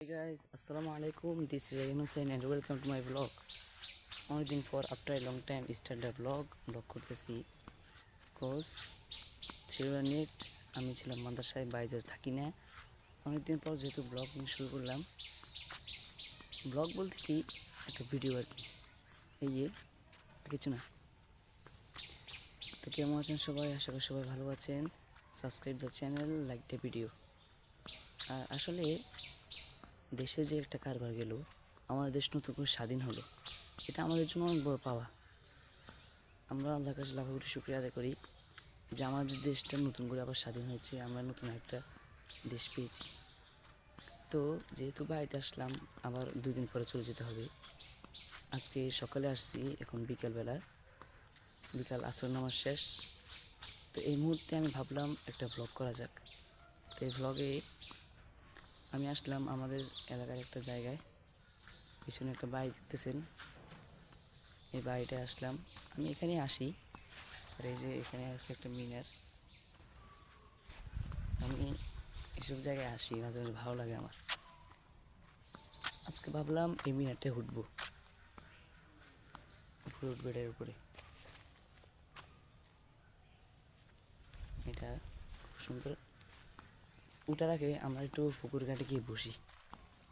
Hey guys, Assalamu alaikum. This is Rayhan Hussain and welcome to my vlog. অনেকদিন পর after a long time start a vlog করতেছি cause ছিল net আমি ছিলাম মাদ্রাসায় বাইরে থাকি না অনেকদিন পর যেহেতু ব্লগিং শুরু করলাম ব্লগ বলতে কি একটা ভিডিও আর কি এই যে কিছু না তো কেমন আছেন সবাই আশা করি সবাই ভালো আছেন subscribe the channel like the video আর আসলে দেশে যে একটা কারবার গেল আমাদের দেশ নতুন করে স্বাধীন হলো এটা আমাদের জন্য অনেক বড় পাওয়া আমরা আল্লাহর কাছে লাখ কোটি শুকরিয়া আদায় করি যে আমাদের দেশটা নতুন করে আবার স্বাধীন হয়েছে আমরা নতুন একটা দেশ পেয়েছি তো যেহেতু বাড়িতে আসলাম আবার 2 দিন পরে চলে যেতে হবে আজকে সকালে আসছি এখন বিকাল আসর নামাজ শেষ তো এই মুহূর্তে আমি ভাবলাম একটা ভ্লগ করা যাক তো এই ভ্লগে আমি আসলাম আমাদের এলাকার একটা জায়গায় পিছনে একটা বাড়ি দেখতেছেন এই বাড়িটা আসলাম আমি এখানে আসি আর এই যে এখানে আছে একটা মিনার আমি এসব জায়গায় আসি মাঝে মাঝে ভালো লাগে আমার আজকে ভাবলাম এই মিনারটা উঠবো উপরে উঠবো এটার উপরে এটা খুব সুন্দর উঠার আগে আমরা একটু পুকুর ঘাটে গিয়ে বসি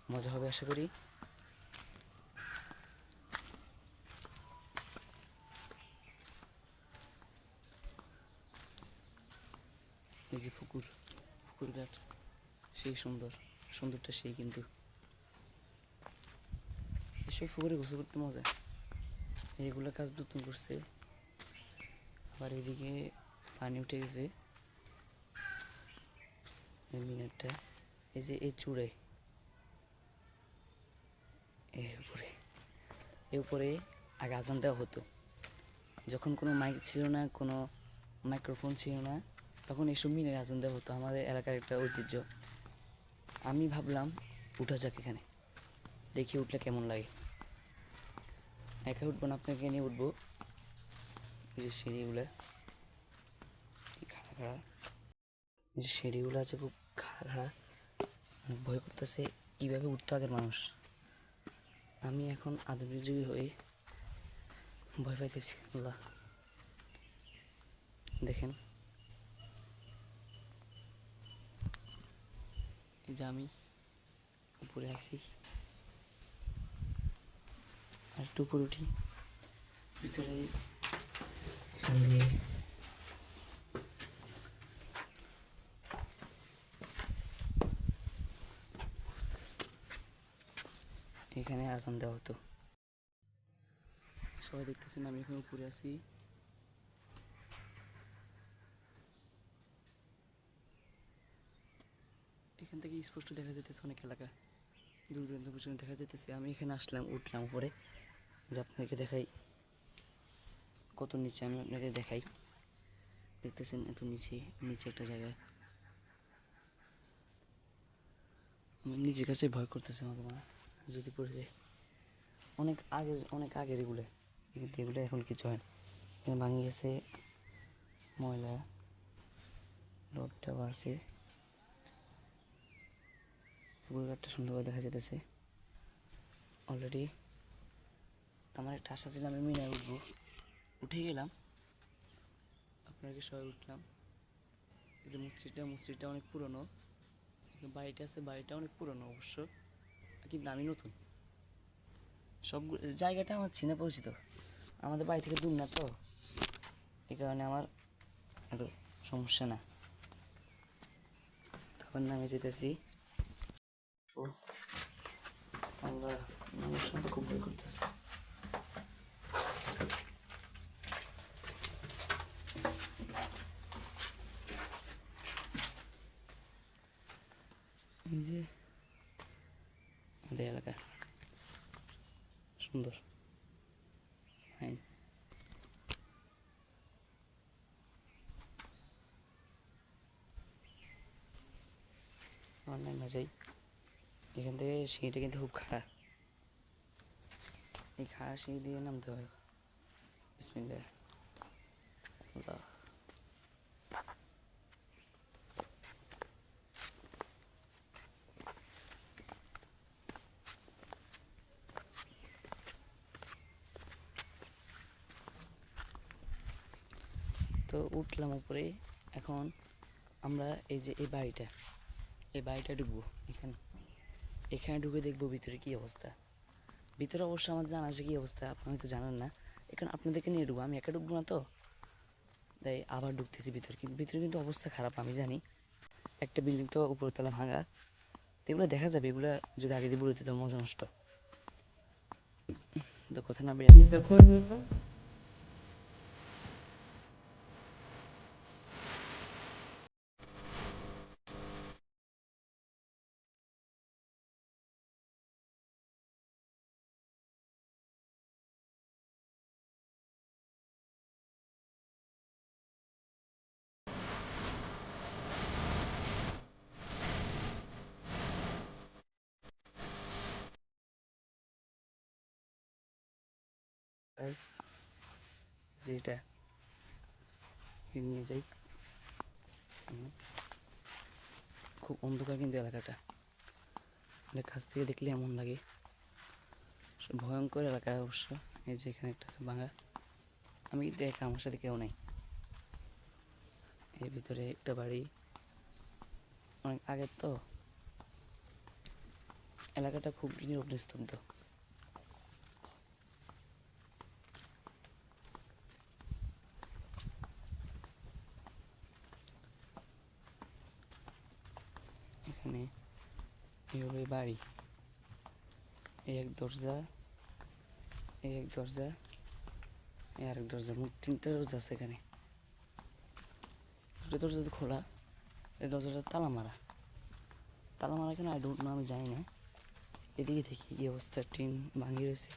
মজা হবে আশা করি এই যে পুকুর ঘাট সেই সুন্দরটা সেই কিন্তু এসব পুকুরে গোসল করতে মজা এইগুলো কাজ নতুন করছে আবার এদিকে পানি উঠে গেছে এই মিনারটা এই যে এই চূড়ে এর উপরে আগে আজান দেওয়া হতো যখন কোনো মাইক ছিল না কোনো মাইক্রোফোন ছিল না তখন এইসব মিনারে আজান দেওয়া হতো আমাদের এলাকার একটা ঐতিহ্য আমি ভাবলাম উঠা যাক এখানে দেখি উঠলে কেমন লাগে একা উঠবো না আপনাকে নিয়ে উঠবো এই যে সিঁড়িগুলো খাড়া এই যে সিঁড়িগুলো আছে খুব খাড়া ভয় করতেছে কীভাবে উঠতো আগের মানুষ আমি এখন আধুনিক যুগে হয়ে ভয় পাইতেছি আল্লাহ দেখেন এই যে আমি উপরে আছি আর একটু উপরে উঠি ভিতরে এখান দিয়ে এখানে আজান দেওয়া হতো সবাই দেখতেছেন আমি এখন উপরে আছি এখান থেকে স্পষ্ট দেখা যেতেছে অনেক এলাকা দূর দূরান্ত পর্যন্ত দেখা যেতেছে আমি এখানে আসলাম উঠলাম উপরে যে আপনাকে দেখাই কত নিচে আমি আপনাকে দেখাই দেখতেছেন এত নিচে একটা জায়গায় আমার নিজের কাছে ভয় করতেছে আমাকে মা যদি পড়ে যায় অনেক আগের এগুলো কিন্তু এগুলো এখন কিছু হয় না এখানে ভাঙি গেছে ময়লা রোডটাও আছে পুকুরঘাটটা সুন্দরভাবে দেখা যেতেছে অলরেডি আমার একটা আশা ছিল আমি মিনায় উঠবো উঠে গেলাম আপনাকে সবাই উঠলাম এই যে মসজিদটা অনেক পুরনো বাড়িটা আছে বাড়িটা অনেক পুরনো অবশ্য কিন্তু আমি নতুন সব জায়গাটা আমার চেনা পরিচিত আমাদের বাড়ি থেকে দূর না তো এই কারণে আমার এত সমস্যা না তখন নামে যেতেছি ও আল্লাহ মানুষ খুব ভয় করতেছে এই যে আমাদের এলাকা সুন্দর ফাইন অনলাইন না যাই এখান থেকে সিঁড়িটা কিন্তু খুব খাড়া এই খাড়া সিঁড়ি দিয়ে নামতে হয় বিসমিল্লাহ আল্লাহ তো উঠলাম উপরে। এখন আমরা এই যে এই বাড়িটা ঢুকবো। এখানে ঢুকে দেখবো ভিতরে কী অবস্থা। ভিতরে অবশ্য আমার জানা আছে কী অবস্থা, আপনি হয়তো জানেন না। এখন আপনাদেরকে নিয়ে ঢুকবো, আমি একা ঢুকবো না তো, তাই আবার ঢুকতেছি ভিতরে। কিন্তু ভিতরে কিন্তু অবস্থা খারাপ, আমি জানি। একটা বিল্ডিং তো উপরতলা ভাঙা, তো এগুলো দেখা যাবে। এগুলো যদি আগে দিয়ে বলতে তো মজা নষ্ট। তো কথা না বেরিয়ে তখন যেটা নিয়ে যাই। খুব অন্ধকার কিন্তু এলাকাটা, মানে কাছ থেকে দেখলে এমন লাগে। ভয়ঙ্কর এলাকা অবশ্য। এই যে এখানে একটা আছে ভাঙা, আমি কিন্তু একা, আমার সাথে কেউ নাই। এর ভিতরে একটা বাড়ি, অনেক আগের তো, এলাকাটা খুব নীরব নিস্তব্ধ। এখানে এই হলো এই বাড়ি, এই এক দরজা, এই এক দরজা, এই আরেক দরজা, মোট 3টা দরজা আছে এখানে। দুটো দরজা তো খোলা, এই দরজাটা তালা মারা। তালা মারা কেন আই ডোন্ট নো, আমি জানি না। এদিকে থেকে কি অবস্থা, টিন ভাঙিয়ে রয়েছে।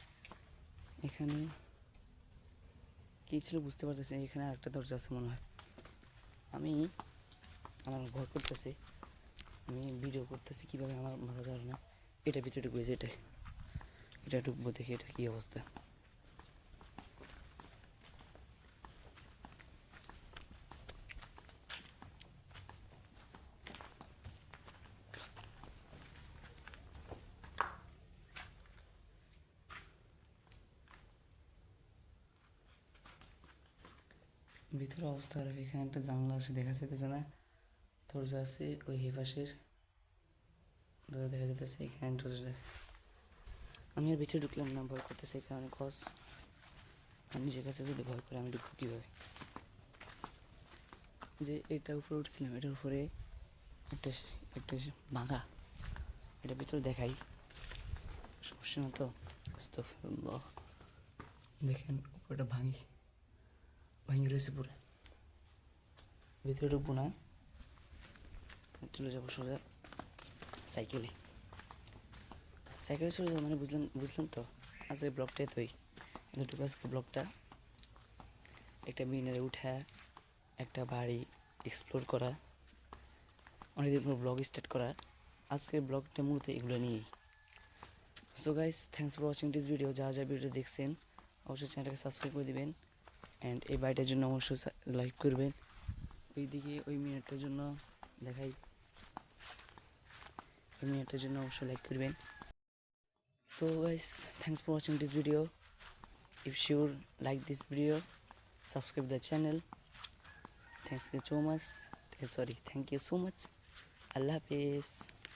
এখানে কী ছিল বুঝতে পারতেছি। এখানে আরেকটা দরজা আছে মনে হয়। আমার ভয় করতেছে, আমি ভিডিও করতেছি কীভাবে আমার মাথা ধরে না। এটা ভিতরে ঢুকবে, এটা ঢুকবো, দেখি এটা কী অবস্থা। ভিতরে অবস্থা খারাপ। এখানে একটা জানলা আছে, দেখা যেতেছে না। দরজা আছে ওই হে পাশের, দরজা দেখা যেতেছে। এখানে দরজা, আমি আর ভিতরে ঢুকলাম না, ভয় করতেছে এই কারণে। কজ আমি নিজের কাছে যদি ভয় করে আমি ঢুকবো কীভাবে। যে এটার উপরে উঠছিলাম, এটার উপরে একটা একটা ভাঙা, এটা ভিতরে দেখাই, সমস্যা না তো। আস্তাগফিরুল্লাহ। দেখেন উপরটা ভাঙি রয়েছে পুরো। ভিতরে ঢুকবো না, চলে যাবো সোজা সাইকেলে। চলে যাবো, মানে বুঝলেন তো। আজকে ব্লগটা এতই, এতটুকু আজকে ব্লগটা। একটা মিনারে উঠা, একটা বাড়ি এক্সপ্লোর করা, অনেকদিন পর ব্লগ স্টার্ট করা। আজকের ব্লগটা মূলত এগুলো নিয়েই। So guys, thanks for watching this video. যা ভিডিও দেখছেন অবশ্যই চ্যানেলটাকে সাবস্ক্রাইব করে দিবেন। অ্যান্ড এই বাড়িটার জন্য অবশ্যই লাইক করবেন। ওইদিকে ওই মিনিটটার জন্য দেখাই, ওই মিনিটটার জন্য অবশ্যই লাইক করবেন। So guys, thanks for watching this video. If you like this video, subscribe the channel. Thank you so much. Allah Hafiz.